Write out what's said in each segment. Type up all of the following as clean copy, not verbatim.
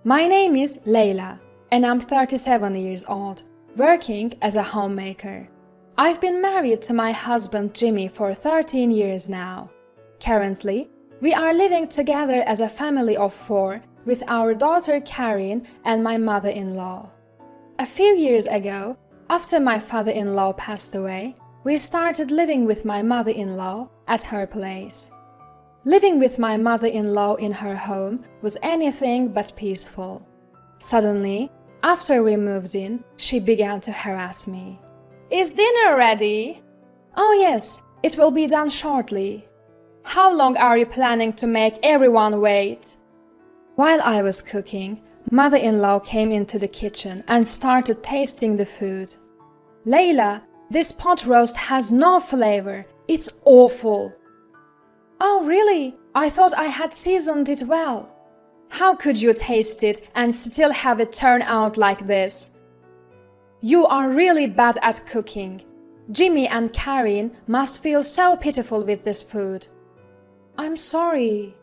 My name is Leila, and I'm 37 years old, working as a homemaker. I've been married to my husband Jimmy for 13 years now. Currently, we are living together as a family of 4 with our daughter Karin and my mother-in-law. A few years ago, after my father-in-law passed away, we started living with my mother-in-law at her place. Living with my mother-in-law in her home was anything but peaceful. Suddenly, after we moved in, she began to harass me. "Is dinner ready?" "Oh yes, it will be done shortly." "How long are you planning to make everyone wait?" While I was cooking, mother-in-law came into the kitchen and started tasting the food. "Leila, this pot roast has no flavor. It's awful." "Oh really? I thought I had seasoned it well." "How could you taste it and still have it turn out like this?" "You are really bad at cooking. Jimmy and Karin must feel so pitiful with this food." "I'm sorry."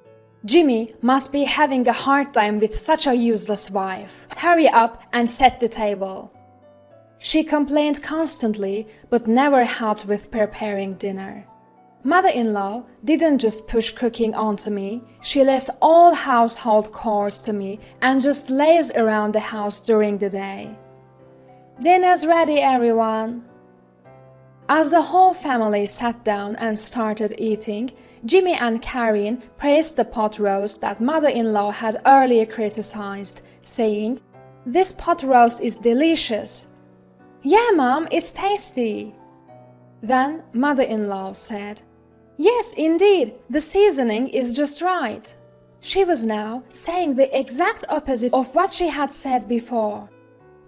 "Jimmy must be having a hard time with such a useless wife. Hurry up and set the table." She complained constantly, but never helped with preparing dinner. Mother-in-law didn't just push cooking onto me, she left all household chores to me and just lazed around the house during the day. "Dinner's ready, everyone." As the whole family sat down and started eating, Jimmy and Karin praised the pot roast that mother-in-law had earlier criticized, saying, "This pot roast is delicious." "Yeah, Mom, it's tasty." Then mother-in-law said, "Yes, indeed, the seasoning is just right." She was now saying the exact opposite of what she had said before.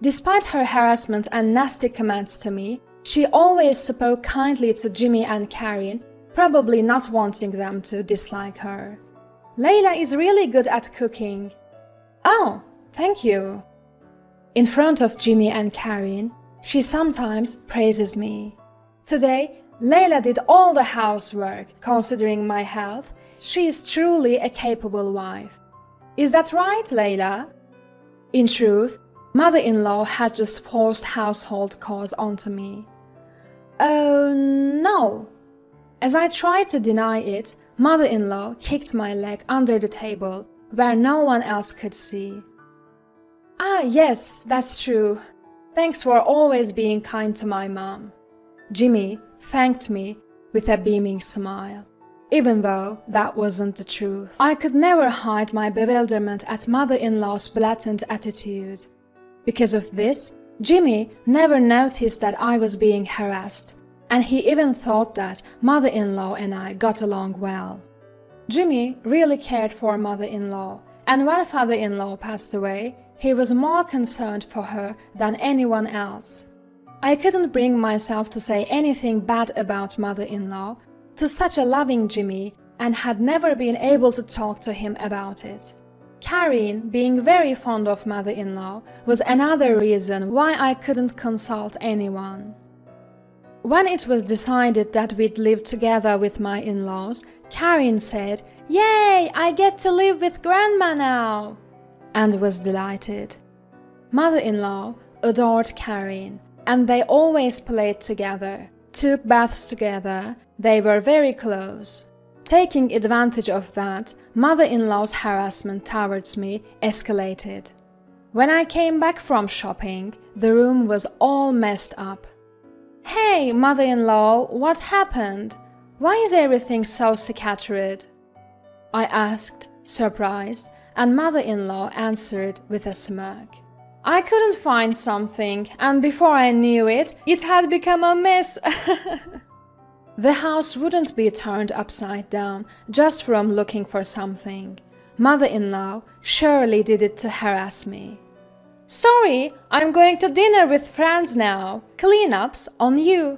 Despite her harassment and nasty comments to me, she always spoke kindly to Jimmy and Karin, probably not wanting them to dislike her. "Leila is really good at cooking." "Oh, thank you." In front of Jimmy and Karin, she sometimes praises me. Today, Leila did all the housework. Considering my health, she is truly a capable wife. Is that right, Leila? In truth, mother-in-law had just forced household chores onto me. "Oh, no." As I tried to deny it, mother-in-law kicked my leg under the table, where no one else could see. "Ah, yes, that's true. Thanks for always being kind to my mom." Jimmy thanked me with a beaming smile, even though that wasn't the truth. I could never hide my bewilderment at mother-in-law's blatant attitude. Because of this, Jimmy never noticed that I was being harassed, and he even thought that mother-in-law and I got along well. Jimmy really cared for mother-in-law, and when father-in-law passed away, he was more concerned for her than anyone else. I couldn't bring myself to say anything bad about mother-in-law to such a loving Jimmy and had never been able to talk to him about it. Karin, being very fond of mother-in-law, was another reason why I couldn't consult anyone. When it was decided that we'd live together with my in-laws, Karin said, "Yay, I get to live with Grandma now!" and was delighted. Mother-in-law adored Karin, and they always played together, took baths together, they were very close. Taking advantage of that, mother-in-law's harassment towards me escalated. When I came back from shopping, the room was all messed up. "Hey, mother-in-law, what happened? Why is everything so scattered?" I asked, surprised, and mother-in-law answered with a smirk. "I couldn't find something, and before I knew it, it had become a mess." The house wouldn't be turned upside down just from looking for something. Mother-in-law surely did it to harass me. "Sorry, I'm going to dinner with friends now. Cleanups on you."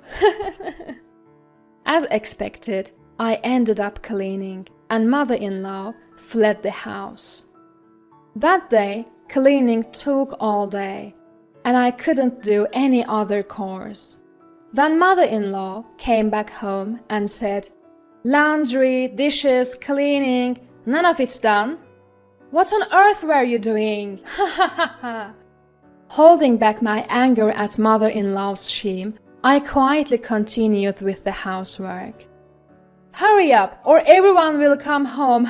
As expected, I ended up cleaning, and mother-in-law fled the house. That day, cleaning took all day, and I couldn't do any other chores. Then mother-in-law came back home and said, "Laundry, dishes, cleaning, none of it's done." What on earth were you doing? Ha ha ha ha. Holding back my anger at mother-in-law's shame, I quietly continued with the housework. Hurry up, or everyone will come home.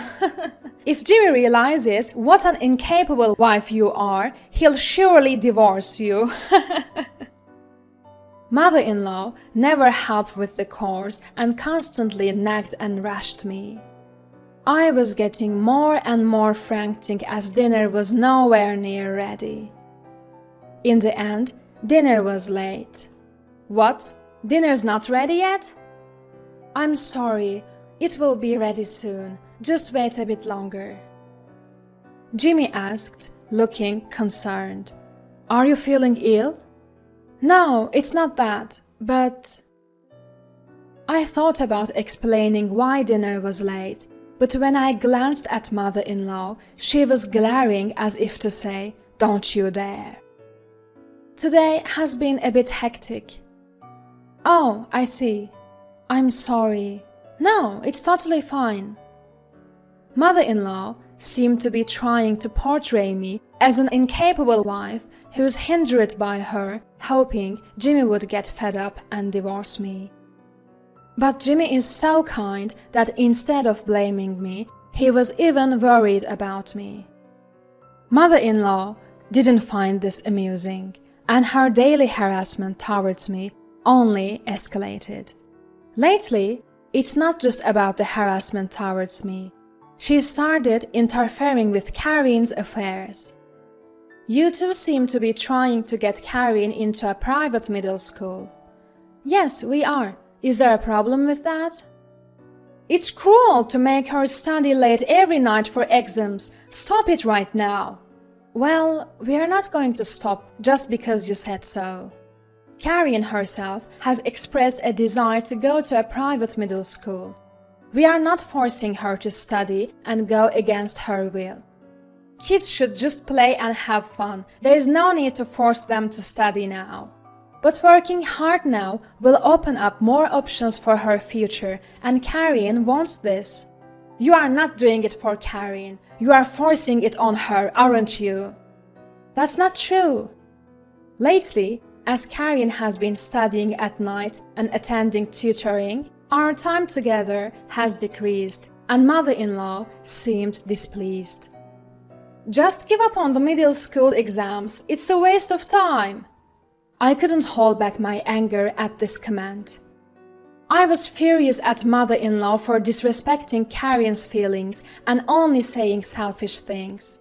If Jimmy realizes what an incapable wife you are, he'll surely divorce you. Mother-in-law never helped with the chores and constantly nagged and rashed me. I was getting more and more frantic as dinner was nowhere near ready. In the end, dinner was late. What? Dinner's not ready yet? I'm sorry, it will be ready soon. Just wait a bit longer. Jimmy asked, looking concerned. Are you feeling ill? No, it's not that, but... I thought about explaining why dinner was late, but when I glanced at mother-in-law, she was glaring as if to say, don't you dare. Today has been a bit hectic. Oh, I see. I'm sorry. No, it's totally fine. Mother-in-law seemed to be trying to portray me as an incapable wife who's hindered by her, hoping Jimmy would get fed up and divorce me. But Jimmy is so kind that instead of blaming me, he was even worried about me. Mother-in-law didn't find this amusing, and her daily harassment towards me only escalated. Lately, it's not just about the harassment towards me. She started interfering with Karin's affairs. You two seem to be trying to get Karin into a private middle school. Yes, we are. Is there a problem with that? It's cruel to make her study late every night for exams. Stop it right now. Well, we are not going to stop just because you said so. Karin herself has expressed a desire to go to a private middle school. We are not forcing her to study and go against her will. Kids should just play and have fun. There is no need to force them to study now. But working hard now will open up more options for her future, and Karin wants this. You are not doing it for Karin. You are forcing it on her, aren't you? That's not true. Lately, as Karin has been studying at night and attending tutoring, our time together has decreased, and mother-in-law seemed displeased. Just give up on the middle school exams. It's a waste of time. I couldn't hold back my anger at this comment. I was furious at mother-in-law for disrespecting Karin's feelings and only saying selfish things.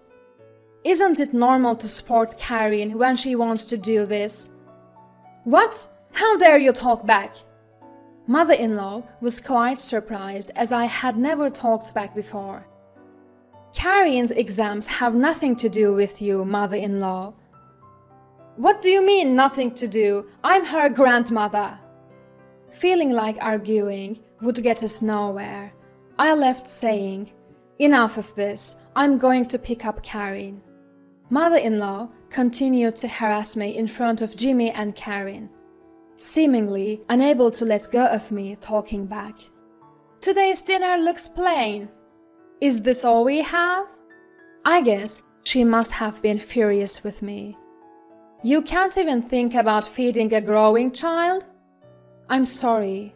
Isn't it normal to support Karin when she wants to do this? What? How dare you talk back? Mother-in-law was quite surprised as I had never talked back before. Karin's exams have nothing to do with you, mother-in-law. What do you mean, nothing to do? I'm her grandmother. Feeling like arguing would get us nowhere, I left saying, enough of this, I'm going to pick up Karin. Mother-in-law continued to harass me in front of Jimmy and Karin, seemingly unable to let go of me talking back. Today's dinner looks plain. Is this all we have? I guess she must have been furious with me. You can't even think about feeding a growing child? I'm sorry.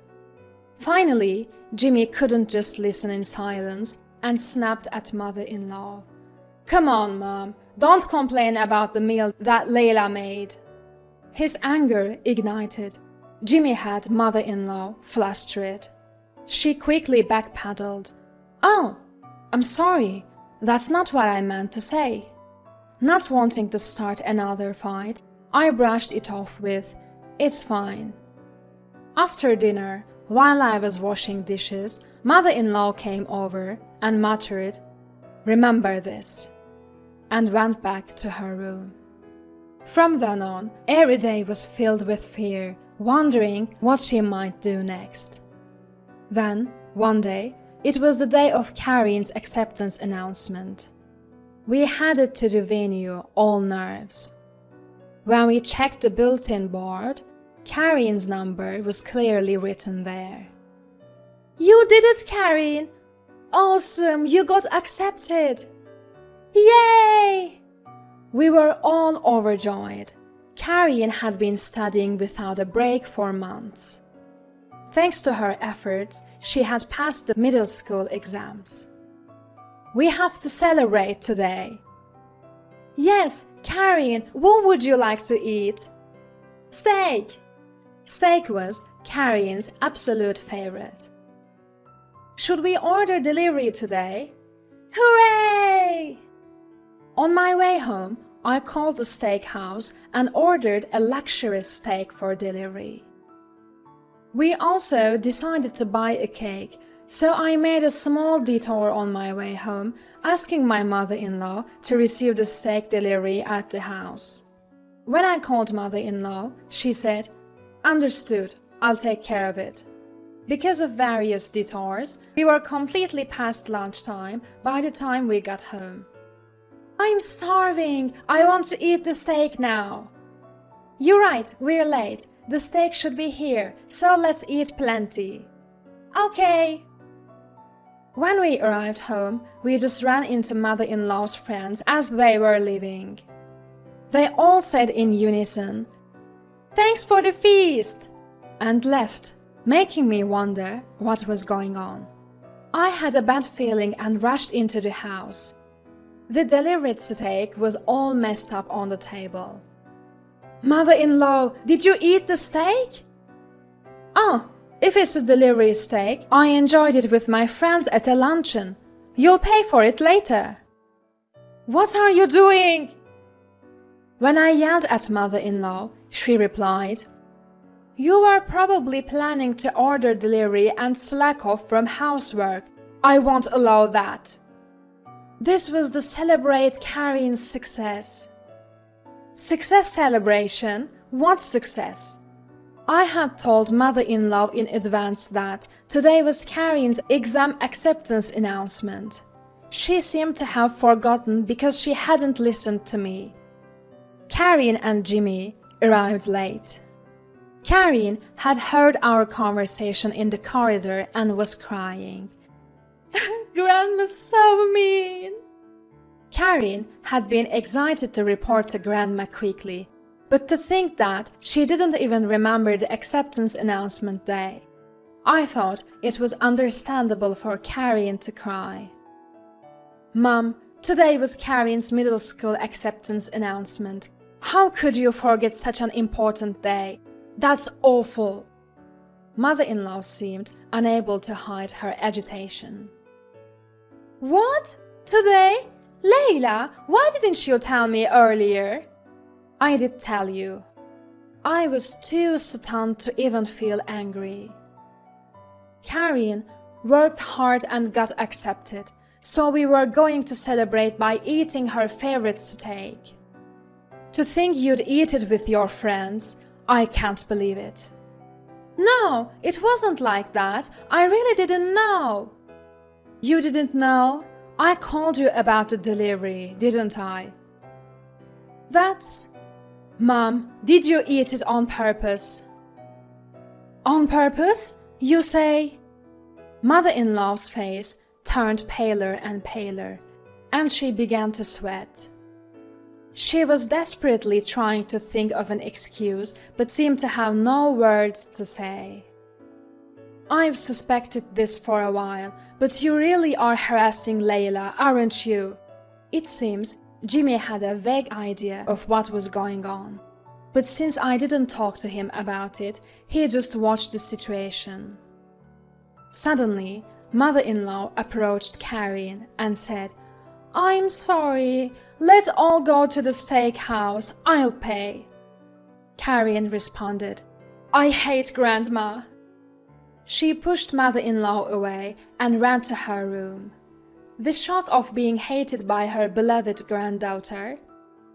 Finally, Jimmy couldn't just listen in silence and snapped at mother-in-law. Come on, Mom, don't complain about the meal that Layla made. His anger ignited. Jimmy had mother-in-law flustered. She quickly backpedaled. Oh, I'm sorry. That's not what I meant to say. Not wanting to start another fight, I brushed it off with, it's fine. After dinner, while I was washing dishes, mother-in-law came over and muttered, remember this, and went back to her room. From then on, every day was filled with fear, wondering what she might do next. Then, one day, it was the day of Karin's acceptance announcement. We headed to the venue, all nerves. When we checked the bulletin board, Karin's number was clearly written there. You did it, Karin! Awesome, you got accepted! Yay! We were all overjoyed. Karen had been studying without a break for months. Thanks to her efforts, she had passed the middle school exams. We have to celebrate today. Yes, Karen, what would you like to eat? Steak! Steak was Karen's absolute favorite. Should we order delivery today? Hooray! On my way home, I called the steakhouse and ordered a luxurious steak for delivery. We also decided to buy a cake, so I made a small detour on my way home, asking my mother-in-law to receive the steak delivery at the house. When I called mother-in-law, she said, "Understood, I'll take care of it." Because of various detours, we were completely past lunchtime by the time we got home. I'm starving! I want to eat the steak now! You're right, we're late. The steak should be here, so let's eat plenty. Okay. When we arrived home, we just ran into mother-in-law's friends as they were leaving. They all said in unison, "Thanks for the feast!" and left, making me wonder what was going on. I had a bad feeling and rushed into the house. The delivered steak was all messed up on the table. Mother-in-law, did you eat the steak? Oh, if it's a delivery steak, I enjoyed it with my friends at a luncheon. You'll pay for it later. What are you doing? When I yelled at mother-in-law, she replied, "You were probably planning to order delivery and slack off from housework. I won't allow that." This was to celebrate Karen's success. Success celebration? What success? I had told mother-in-law in advance that today was Karen's exam acceptance announcement. She seemed to have forgotten because she hadn't listened to me. Karen and Jimmy arrived late. Karen had heard our conversation in the corridor and was crying. Grandma's so mean. Karen had been excited to report to Grandma quickly, but to think that she didn't even remember the acceptance announcement day. I thought it was understandable for Karen to cry. Mom, today was Karen's middle school acceptance announcement. How could you forget such an important day? That's awful. Mother-in-law seemed unable to hide her agitation. What? Today? Layla, why didn't you tell me earlier? I did tell you. I was too stunned to even feel angry. Karen worked hard and got accepted, so we were going to celebrate by eating her favorite steak. To think you'd eat it with your friends, I can't believe it. No, it wasn't like that. I really didn't know. You didn't know? I called you about the delivery, didn't I? That's... Mom, did you eat it on purpose? On purpose? You say? Mother-in-law's face turned paler and paler, and she began to sweat. She was desperately trying to think of an excuse, but seemed to have no words to say. I've suspected this for a while, but you really are harassing Layla, aren't you? It seems Jimmy had a vague idea of what was going on. But since I didn't talk to him about it, he just watched the situation. Suddenly, mother-in-law approached Karen and said, "I'm sorry. Let's all go to the steakhouse. I'll pay." Karen responded, "I hate Grandma." She pushed mother-in-law away and ran to her room. The shock of being hated by her beloved granddaughter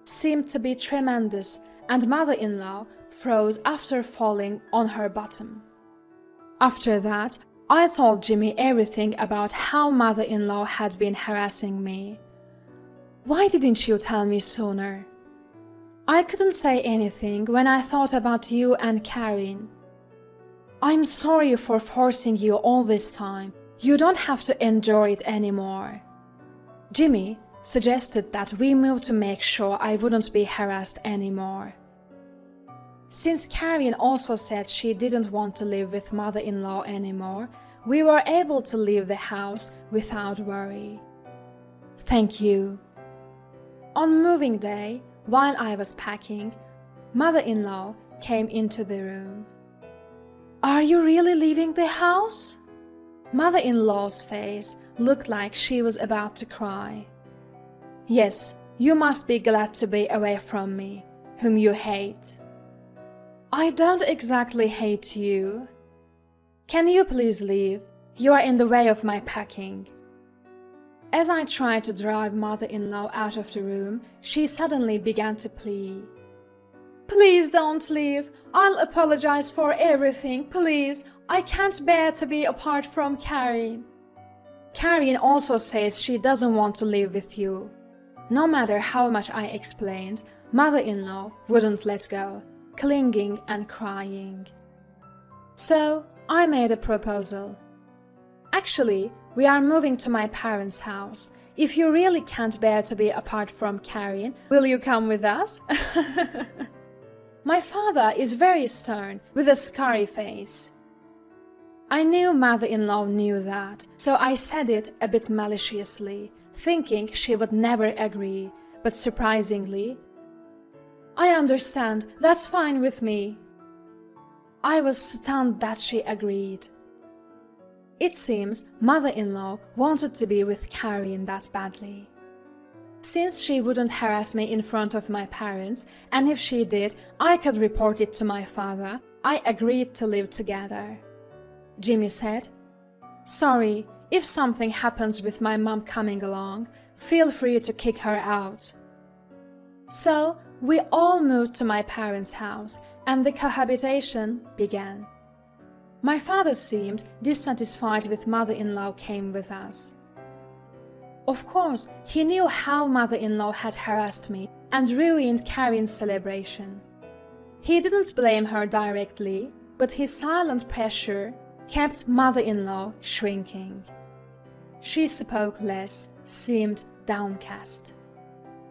seemed to be tremendous, and mother-in-law froze after falling on her bottom. After that, I told Jimmy everything about how mother-in-law had been harassing me. Why didn't you tell me sooner? I couldn't say anything when I thought about you and Karen. I'm sorry for forcing you all this time. You don't have to endure it anymore. Jimmy suggested that we move to make sure I wouldn't be harassed anymore. Since Karen also said she didn't want to live with mother-in-law anymore, we were able to leave the house without worry. Thank you. On moving day, while I was packing, mother-in-law came into the room. Are you really leaving the house? Mother-in-law's face looked like she was about to cry. Yes, you must be glad to be away from me, whom you hate. I don't exactly hate you. Can you please leave? You are in the way of my packing. As I tried to drive mother-in-law out of the room, she suddenly began to plead. Please don't leave. I'll apologize for everything, please. I can't bear to be apart from Karen. Karen also says she doesn't want to live with you. No matter how much I explained, mother-in-law wouldn't let go, clinging and crying. So I made a proposal. Actually, we are moving to my parents' house. If you really can't bear to be apart from Karen, will you come with us? My father is very stern, with a scary face. I knew mother-in-law knew that, so I said it a bit maliciously, thinking she would never agree, but surprisingly, I understand, that's fine with me. I was stunned that she agreed. It seems mother-in-law wanted to be with Karen that badly. Since she wouldn't harass me in front of my parents, and if she did, I could report it to my father, I agreed to live together. Jimmy said, "Sorry, if something happens with my mom coming along, feel free to kick her out." So, we all moved to my parents' house, and the cohabitation began. My father seemed dissatisfied with mother-in-law came with us. Of course, he knew how mother-in-law had harassed me and ruined Karen's celebration. He didn't blame her directly, but his silent pressure kept mother-in-law shrinking. She spoke less, seemed downcast.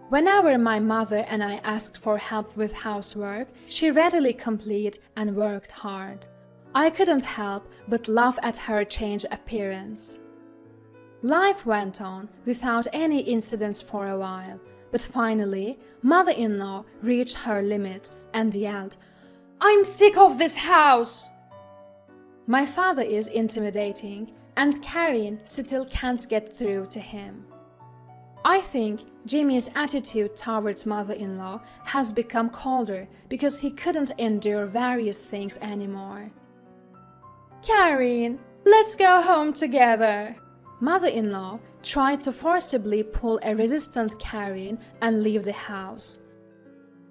Whenever my mother and I asked for help with housework, she readily complied and worked hard. I couldn't help but laugh at her changed appearance. Life went on without any incidents for a while, but finally, mother-in-law reached her limit and yelled, "I'm sick of this house!" My father is intimidating, and Karen still can't get through to him. I think Jimmy's attitude towards mother-in-law has become colder because he couldn't endure various things anymore. "Karen, let's go home together." Mother-in-law tried to forcibly pull a resistant Karen and leave the house.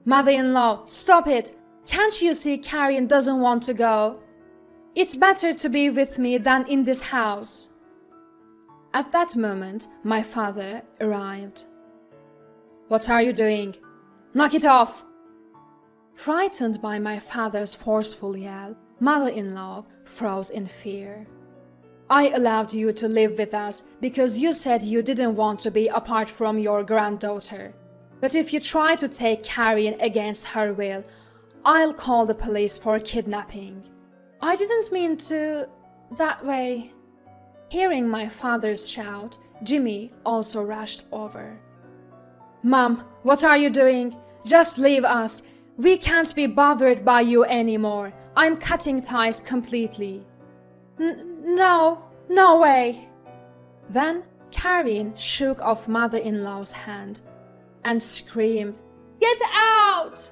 "Mother-in-law, stop it! Can't you see Karen doesn't want to go? It's better to be with me than in this house." At that moment, my father arrived. "What are you doing? Knock it off!" Frightened by my father's forceful yell, mother-in-law froze in fear. "I allowed you to live with us because you said you didn't want to be apart from your granddaughter. But if you try to take Karen against her will, I'll call the police for kidnapping." "I didn't mean to... that way." Hearing my father's shout, Jimmy also rushed over. "Mom, what are you doing? Just leave us. We can't be bothered by you anymore. I'm cutting ties completely." No way." Then Karen shook off mother-in-law's hand and screamed, "Get out!"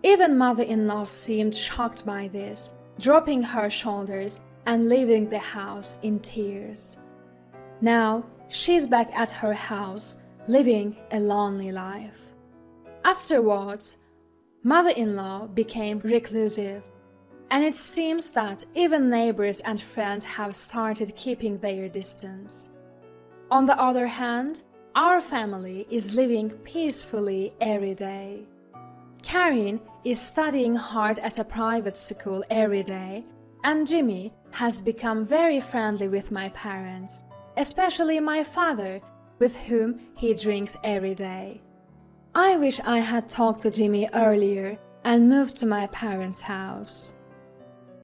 Even mother-in-law seemed shocked by this, dropping her shoulders and leaving the house in tears. Now she's back at her house, living a lonely life. Afterwards, mother-in-law became reclusive, and it seems that even neighbors and friends have started keeping their distance. On the other hand, our family is living peacefully every day. Karen is studying hard at a private school every day, and Jimmy has become very friendly with my parents, especially my father, with whom he drinks every day. I wish I had talked to Jimmy earlier and moved to my parents' house.